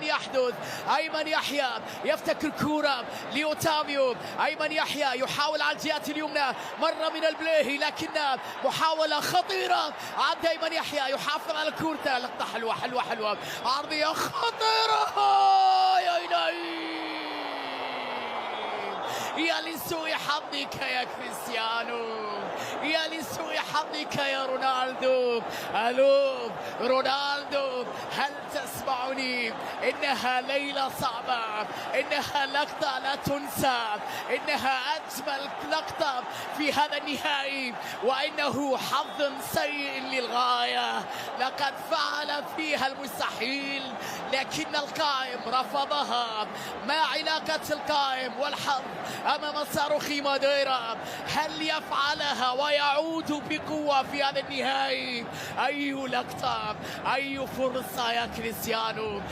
يحدث؟ أيمن يحيى يفتك الكرة لأوتافيو. أيمن يحيى يحاول على الجهة اليمنى، مرة من البليهي لكن محاولة خطيرة عند أيمن يحيى يحافظ على كورته. لقطة حلوة حلوة حلوة، عرضية خطيرة يا إلهي، يا لسوء حظك يا كريستيانو، يا لسوء حظك يا رونالدو. ألو رونالدو، هل تسمعني؟ إنها ليلة صعبة، إنها لقطة لا تنسى، إنها أجمل لقطة في هذا النهائي، وإنه حظ سيء للغاية. لقد فعل فيها المستحيل لكن القائم رفضها. ما علاقة القائم والحظ أمام صاروخي ماديرا؟ هل يفعلها ويعود بقوة في هذا النهائي؟ أي لقطة، أي فرصة يا كريستيانو.